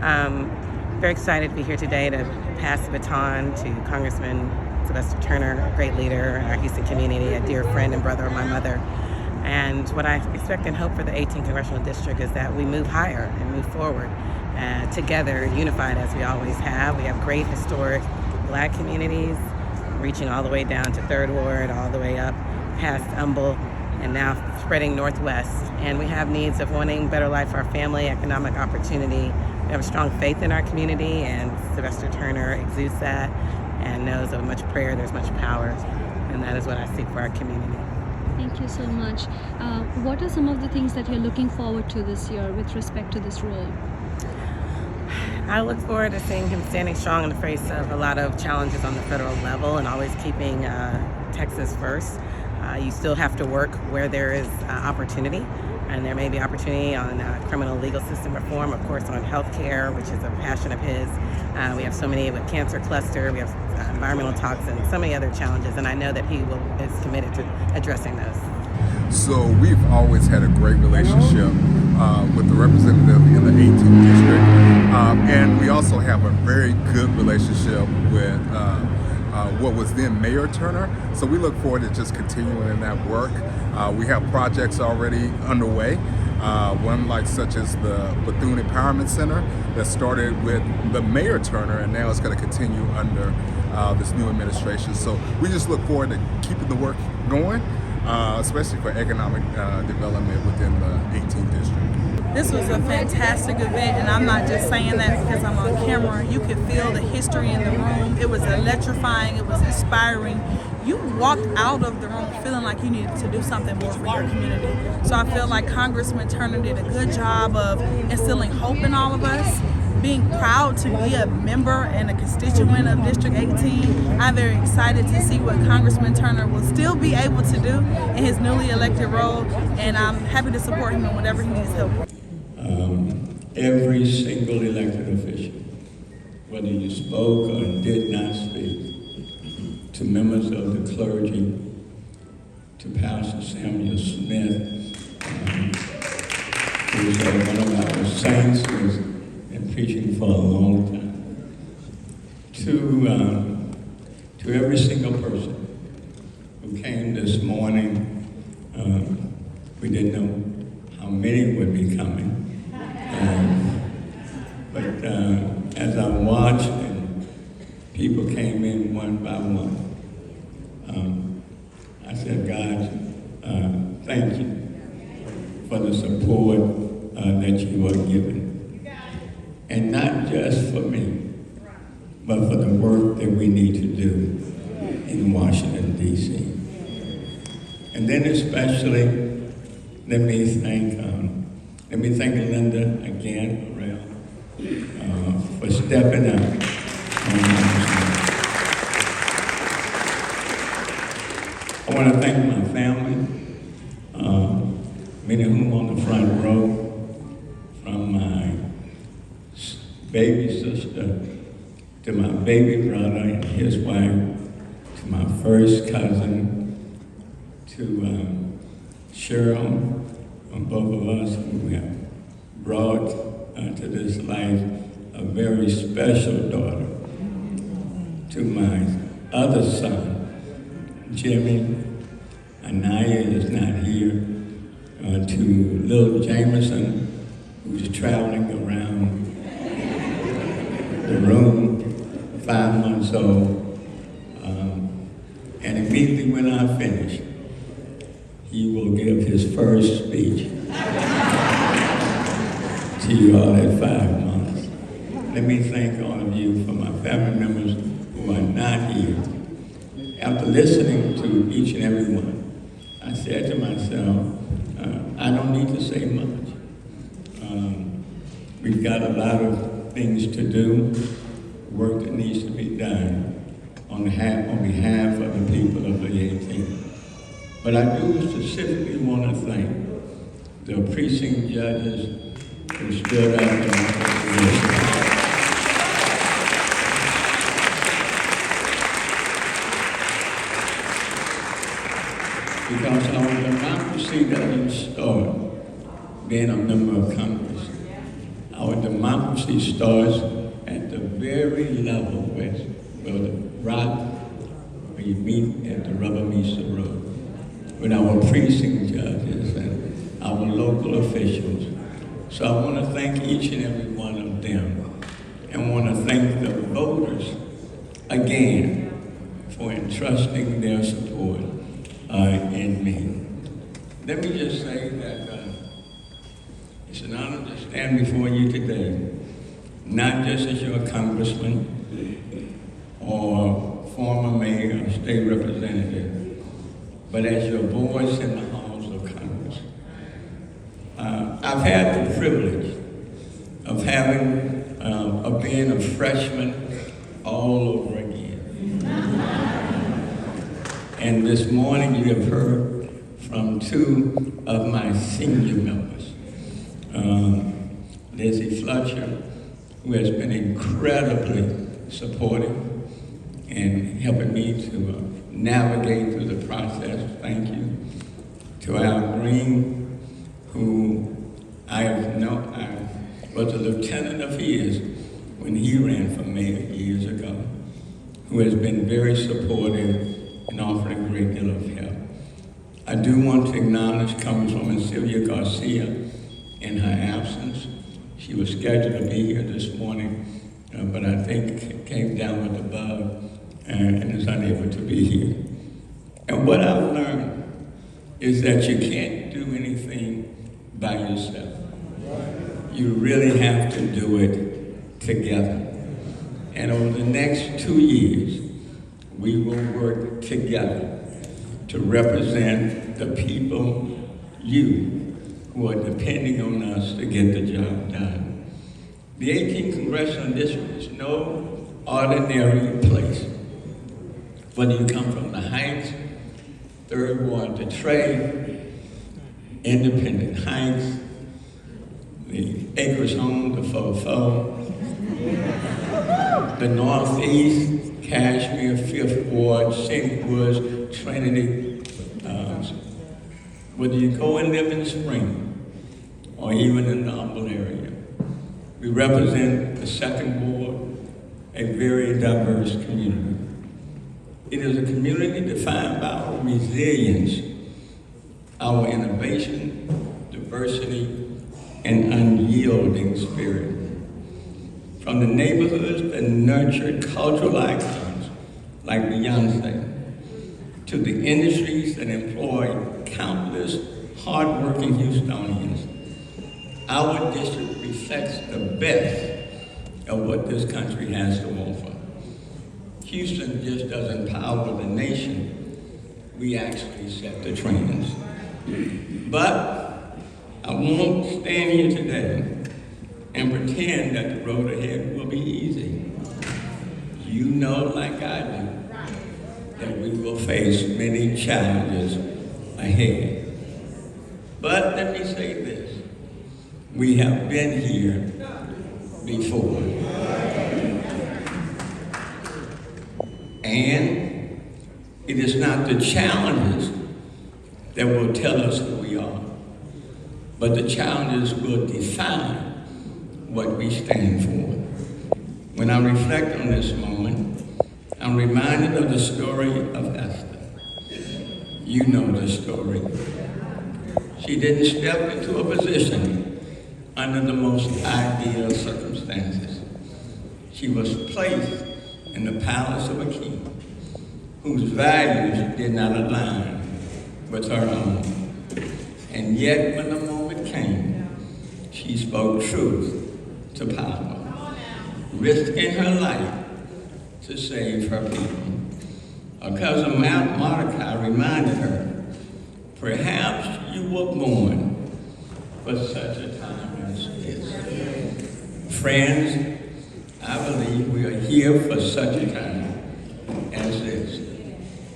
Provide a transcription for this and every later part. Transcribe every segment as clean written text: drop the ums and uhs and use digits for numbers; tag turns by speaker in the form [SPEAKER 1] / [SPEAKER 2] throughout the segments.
[SPEAKER 1] Very excited to be here today to pass the baton to Congressman Sylvester Turner, a great leader in our Houston community, a dear friend and brother of my mother. And what I expect and hope for the 18th Congressional District is that we move higher and move forward together, unified as we always have. We have great historic Black communities, reaching all the way down to 3rd Ward, all the way up past Humble, and now spreading northwest. And we have needs of wanting better life for our family, economic opportunity. We have a strong faith in our community, and Sylvester Turner exudes that and knows that with much prayer there's much power, and that is what I seek for our community.
[SPEAKER 2] Thank you so much. What are some of the things that you're looking forward to this year with respect to this role?
[SPEAKER 1] I look forward to seeing him standing strong in the face of a lot of challenges on the federal level and always keeping Texas first. You still have to work where there is opportunity, and there may be opportunity on criminal legal system reform, of course on health care, which is a passion of his. We have so many with cancer cluster, we have environmental toxins, so many other challenges, and I know that he is committed to addressing those.
[SPEAKER 3] So we've always had a great relationship with the representative in the 18th district, and we also have a very good relationship with what was then Mayor Turner. So we look forward to just continuing in that work. We have projects already underway, one like such as the Bethune Empowerment Center that started with the Mayor Turner, and now it's going to continue under this new administration. So we just look forward to keeping the work going, especially for economic development within the 18th district.
[SPEAKER 4] This was a fantastic event, and I'm not just saying that because I'm on camera. You could feel the history in the room. It was electrifying, it was inspiring. You walked out of the room feeling like you needed to do something more for your community. So I feel like Congressman Turner did a good job of instilling hope in all of us, being proud to be a member and a constituent of District 18. I'm very excited to see what Congressman Turner will still be able to do in his newly elected role, and I'm happy to support him in whatever he needs help with.
[SPEAKER 5] Every single elected official, whether you spoke or did not speak, to members of the clergy, to Pastor Samuel Smith, who's one of our saints, who's been preaching for a long time, to every single person who came this morning. We didn't know how many would be coming. But as I watched and people came in one by one, I said, God, thank you for the support that you are giving. And not just for me, but for the work that we need to do in Washington, D.C. And then especially, let me thank Linda again, for stepping up. I want to thank my family, many of whom on the front row, from my baby sister to my baby brother and his wife, to my first cousin, to Cheryl, and both of us who have brought to this life a very special daughter, to my other son, Jimmy. Anaya is not here. To little Jameson, who's traveling around the room, 5 months old. And immediately when I finish, he will give his first speech to you all at 5 months. Let me thank all of you for my family members who are not here. After listening to each and every one, I said to myself, I don't need to say much. We've got a lot of things to do, work that needs to be done on behalf of the people of the 18th. But I do specifically want to thank the precinct judges who stood up and because our democracy doesn't start being a member of Congress. Our democracy democracy starts at the very level where the rock, where you meet at the rubber meets the road, with our precinct judges and our local officials. So I want to thank each and every one of them, and want to thank the voters again for entrusting their support in me. Let me just say that it's an honor to stand before you today, not just as your congressman or former mayor or state representative, but as your voice in the halls of Congress. I've had the privilege of being a freshman all over again. And this morning you have heard from two of my senior members, Lizzie Fletcher, who has been incredibly supportive and helping me to navigate through the process. Thank you. To Al Green, who I was a lieutenant of his when he ran for mayor years ago, who has been very supportive and offered a great deal of help. I do want to acknowledge Congresswoman Sylvia Garcia in her absence. She was scheduled to be here this morning, but I think came down with the bug and is unable to be here. And what I've learned is that you can't do anything by yourself. You really have to do it together. And over the next 2 years, we will work together to represent the people, you, who are depending on us to get the job done. The 18th Congressional District is no ordinary place. Whether you come from the Heights, 3rd Ward, the Trade, Independent Heights, the Acres Home, the Fofo, the Northeast, Cashmere, 5th Ward, St. Woods, Trinity, whether you go and live in Spring or even in the Humble area, we represent the 2nd Ward, a very diverse community. It is a community defined by our resilience, our innovation, diversity, and unyielding spirit. From the neighborhoods that nurture cultural icons like Beyonce, to the industries that employ countless hardworking Houstonians, our district reflects the best of what this country has to offer. Houston just doesn't power the nation, we actually set the trends. But I won't stand here today and pretend that the road ahead will be easy. You know, like I do, that we will face many challenges ahead. But let me say this, we have been here before. And it is not the challenges that will tell us who we are, but the challenges will define what we stand for. When I reflect on this moment, I'm reminded of the story of Esther. You know the story. She didn't step into a position under the most ideal circumstances. She was placed in the palace of a king whose values did not align with her own. And yet, when the moment came, she spoke truth to power, risking her life to save her people. Her cousin Mordecai reminded her, perhaps you were born for such a time as this. Friends, I believe we are here for such a time as this.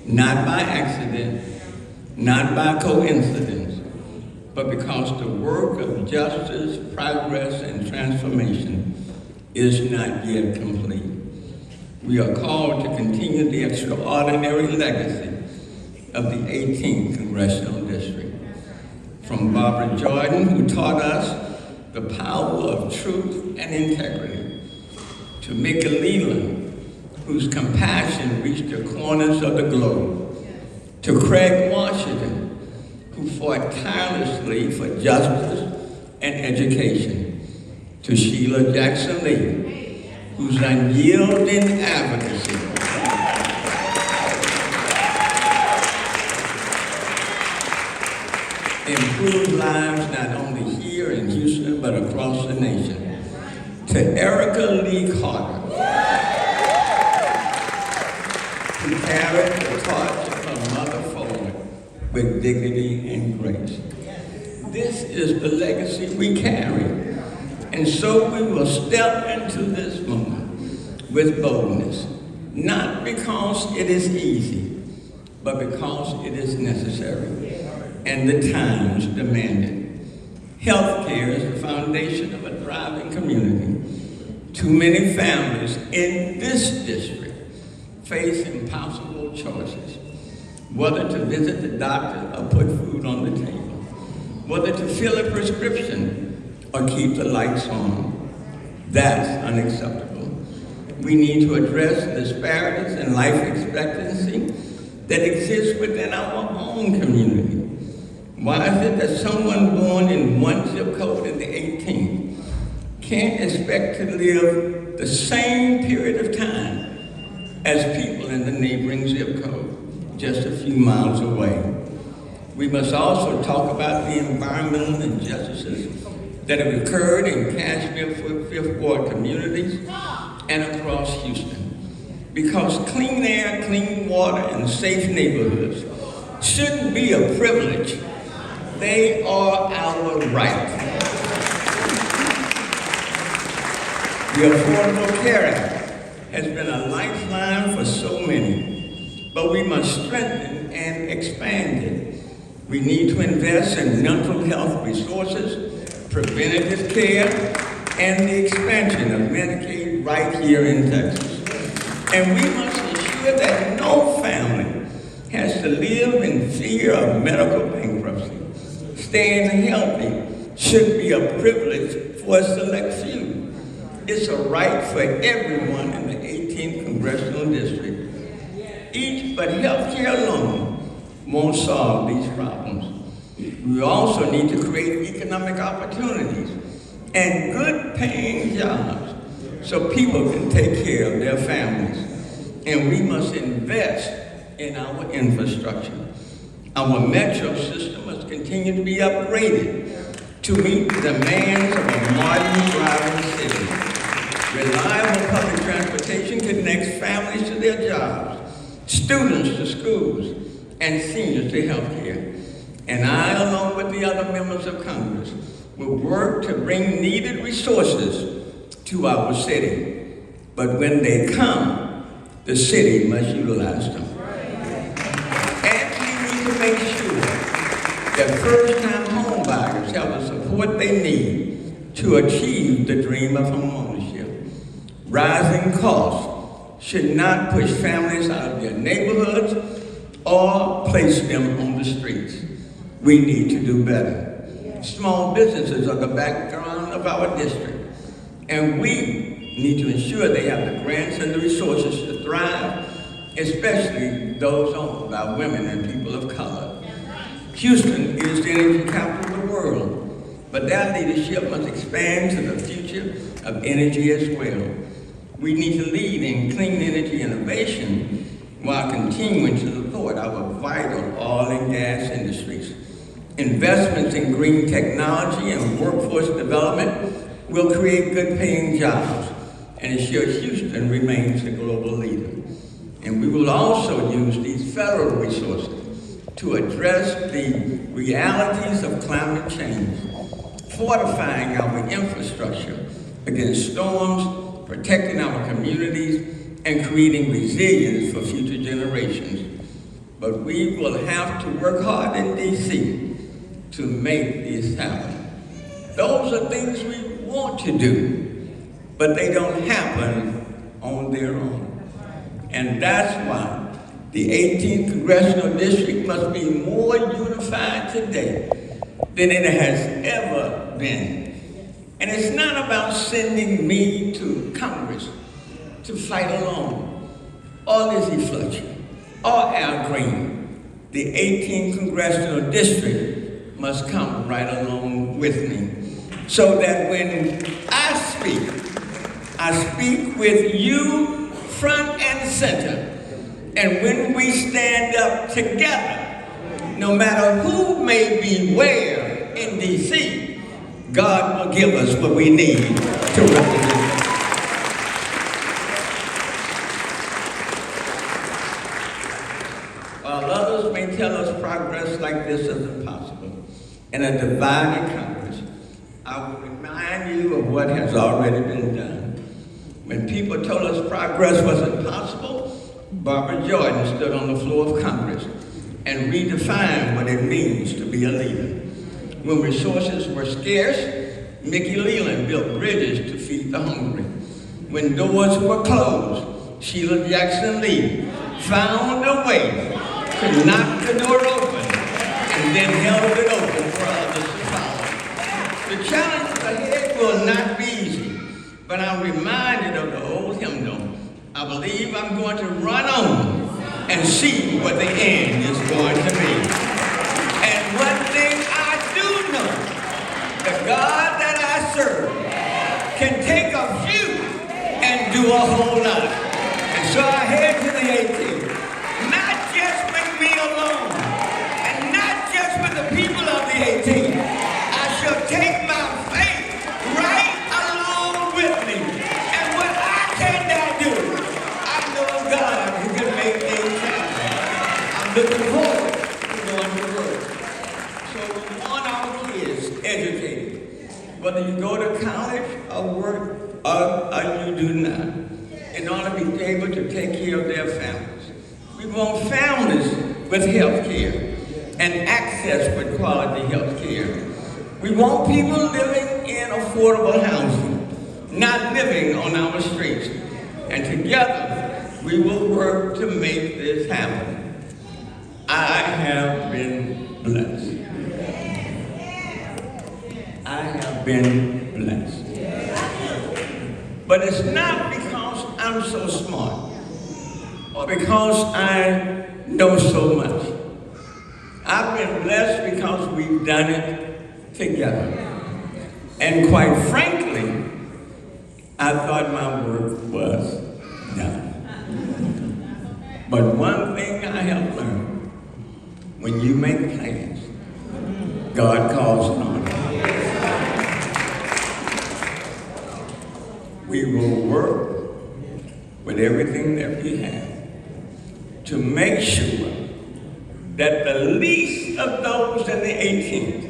[SPEAKER 5] Not by accident, not by coincidence, but because the work of justice, progress, and transformation is not yet complete. We are called to continue the extraordinary legacy of the 18th Congressional District. From Barbara Jordan, who taught us the power of truth and integrity. To Mickey Leland, whose compassion reached the corners of the globe. To Craig Washington, who fought tirelessly for justice and education. To Sheila Jackson Lee, whose unyielding advocacy improved lives not only here in Houston, but across the nation. To Erica Lee Carter, who carried the torch of her mother forward with dignity and grace. This is the legacy we carry. And so we will step into this moment with boldness, not because it is easy, but because it is necessary and the times demand it. Healthcare is the foundation of a thriving community. Too many families in this district face impossible choices, whether to visit the doctor or put food on the table, whether to fill a prescription or keep the lights on. That's unacceptable. We need to address disparities in life expectancy that exist within our own community. Why is it that someone born in one zip code in the 18th can't expect to live the same period of time as people in the neighboring zip code, just a few miles away? We must also talk about the environmental injustices that have occurred in Cashmere Fifth Ward communities and across Houston. Because clean air, clean water, and safe neighborhoods shouldn't be a privilege. They are our right. The Affordable Care Act has been a lifeline for so many, but we must strengthen and expand it. We need to invest in mental health resources, preventative care, and the expansion of Medicaid right here in Texas. And we must ensure that no family has to live in fear of medical bankruptcy. Staying healthy should be a privilege for a select few. It's a right for everyone in the 18th Congressional District. But healthcare alone won't solve these problems. We also need to create economic opportunities and good paying jobs so people can take care of their families. And we must invest in our infrastructure. Our metro system must continue to be upgraded to meet the demands of a modern, thriving city. Reliable public transportation connects families to their jobs, students to schools, and seniors to health care. And I, along with the other members of Congress, will work to bring needed resources to our city. But when they come, the city must utilize them. To make sure that first-time home buyers have the support they need to achieve the dream of homeownership. Rising costs should not push families out of their neighborhoods or place them on the streets. We need to do better. Small businesses are the background of our district, and we need to ensure they have the grants and the resources to thrive, especially those owned by women and people of color. Houston is the energy capital of the world, but that leadership must expand to the future of energy as well. We need to lead in clean energy innovation while continuing to support our vital oil and gas industries. Investments in green technology and workforce development will create good paying jobs and ensure Houston remains a global leader. And we will also use these federal resources to address the realities of climate change, fortifying our infrastructure against storms, protecting our communities, and creating resilience for future generations. But we will have to work hard in D.C. to make this happen. Those are things we want to do, but they don't happen on their own. And that's why the 18th Congressional District must be more unified today than it has ever been. And it's not about sending me to Congress to fight alone, or Lizzie Fletcher, or Al Green. The 18th Congressional District must come right along with me, so that when I speak with you front and center. And when we stand up together, no matter who may be where in D.C., God will give us what we need to represent. While others may tell us progress like this isn't possible, in a divided Congress, I will remind you of what has already been done. When people told us progress wasn't possible, Barbara Jordan stood on the floor of Congress and redefined what it means to be a leader. When resources were scarce, Mickey Leland built bridges to feed the hungry. When doors were closed, Sheila Jackson Lee found a way to knock the door open and then held it open for others to follow. The challenge ahead will not be easy, but I'm reminded of the old hymnal, I believe I'm going to run on and see what the end is going to be. And one thing I do know, the God that I serve can take a few and do a whole lot. And so I head to the 18th, not just with me alone, and not just with the people of the 18th. I shall take my faith right along with me. And what I cannot do, I know a God who can make things happen. I'm looking forward to going to work. So we want our kids educated, whether you go to college or work or you do not, in order to be able to take care of their families. We want families with health care and access with quality health care. We want people living in affordable housing, not living on our streets. And together, we will work to make this happen. I have been blessed. I have been blessed. But it's not because I'm so smart or because I know so much. I've been blessed because we've done it together. And quite frankly, I thought my work was done. But one thing I have learned, when you make plans, God calls on it. We will work with everything that we have to make sure that the least of those in the 18th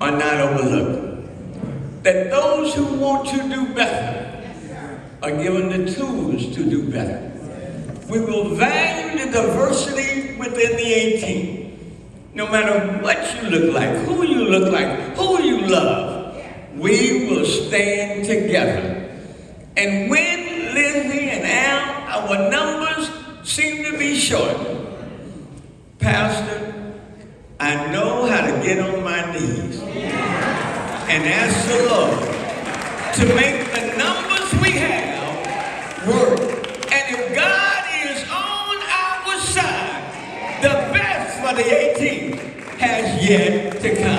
[SPEAKER 5] are not overlooked. That those who want to do better are given the tools to do better. We will value the diversity within the 18th. No matter what you look like, who you look like, who you love, we will stand together. And when Lizzie and Al, our numbers seem to be short, Pastor, I know how to get on my knees and ask the Lord to make the numbers we have work. And if God is on our side, the best for the 18th has yet to come.